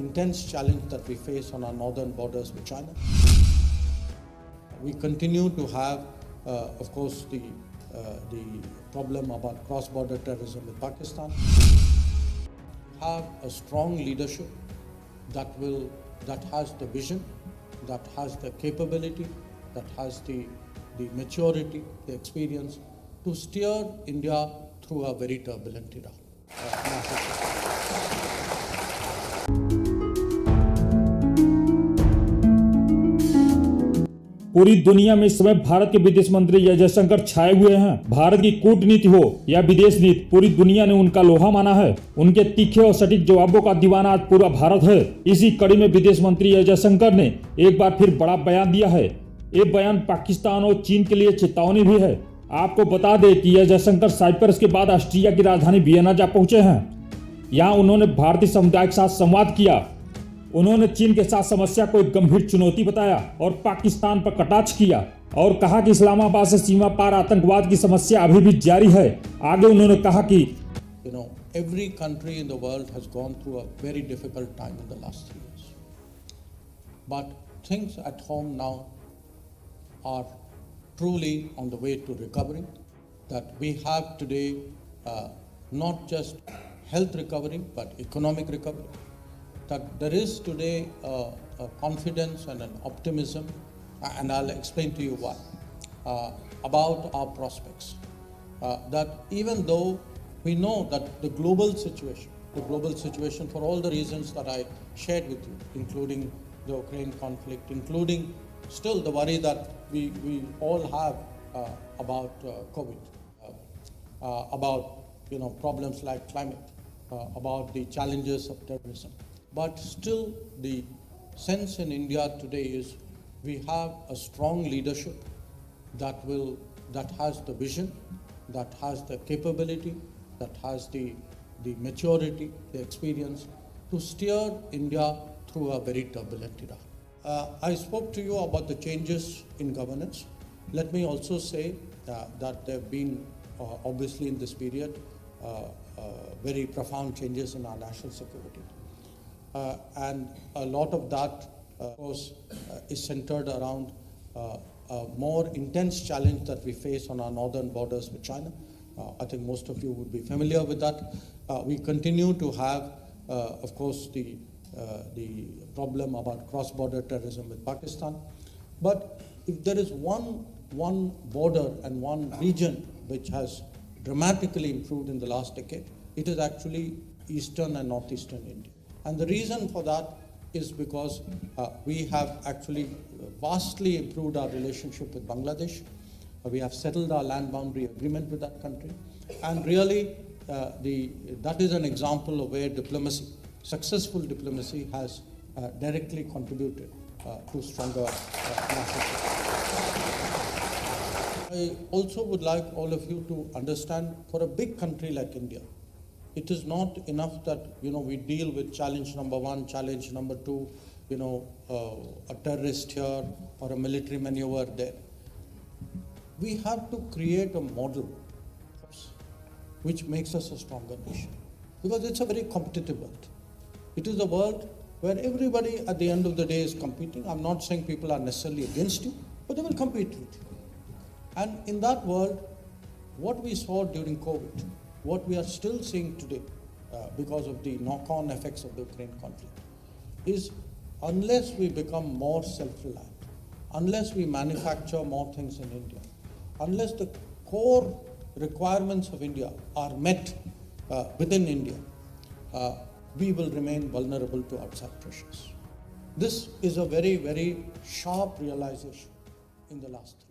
intense challenge that we face on our northern borders with China. We continue to have, of course, the problem about cross-border terrorism with Pakistan. We have a strong leadership that has the vision, that has the capability, that has the maturity, the experience to steer India through a very turbulent era. पूरी दुनिया में इस समय भारत के विदेश मंत्री जयशंकर छाए हुए हैं। भारत की कूटनीति हो या विदेश नीति, पूरी दुनिया ने उनका लोहा माना है। उनके तीखे और सटीक जवाबों का दीवाना आज पूरा भारत है। इसी कड़ी में विदेश मंत्री जयशंकर ने एक बार फिर बड़ा बयान दिया है। ये बयान पाकिस्तान और चीन के लिए चेतावनी भी है। आपको बता दें कि जयशंकर साइप्रस के बाद ऑस्ट्रिया की राजधानी वियना जा पहुंचे हैं। यहाँ उन्होंने भारतीय समुदाय के साथ संवाद किया। उन्होंने चीन के साथ समस्या को एक गंभीर चुनौती बताया और पाकिस्तान पर कटाक्ष किया और कहा कि इस्लामाबाद से सीमा पार आतंकवाद की समस्या अभी भी जारी है। आगे उन्होंने कहा कि every country in the world has gone through a very difficult time in the last 3 years. But things at home now are truly on the way to recovery. That we have today not just health recovery but economic recovery. That there is today a confidence and an optimism, and I'll explain to you why, about our prospects. That even though we know that the global situation for all the reasons that I shared with you, including the Ukraine conflict, including still the worry that we all have about COVID, about problems like climate, about the challenges of terrorism. But still the sense in India today is we have a strong leadership that has the vision, that has the capability, that has the maturity, the experience to steer India through a very turbulent era. I spoke to you about the changes in governance. Let me also say that there have been obviously in this period very profound changes in our national security. And a lot of that, of course, is centered around a more intense challenge that we face on our northern borders with China. I think most of you would be familiar with that. We continue to have, of course, the problem about cross-border terrorism with Pakistan. But if there is one border and one region which has dramatically improved in the last decade, it is actually eastern and northeastern India. And the reason for that is because we have actually vastly improved our relationship with Bangladesh. We have settled our land boundary agreement with that country. And really, that is an example of where diplomacy, successful diplomacy, has directly contributed to stronger national security. I also would like all of you to understand, for a big country like India, it is not enough that we deal with challenge number 1, challenge number 2, a terrorist here or a military maneuver there. We have to create a model which makes us a stronger nation, because it's a very competitive world. It is a world where everybody at the end of the day is competing. I'm not saying people are necessarily against you, but they will compete with you. And in that world, what we saw during COVID, what we are still seeing today because of the knock-on effects of the Ukraine conflict is, unless we become more self-reliant, unless we manufacture more things in India, unless the core requirements of India are met within India, we will remain vulnerable to outside pressures. This is a very, very sharp realization in the last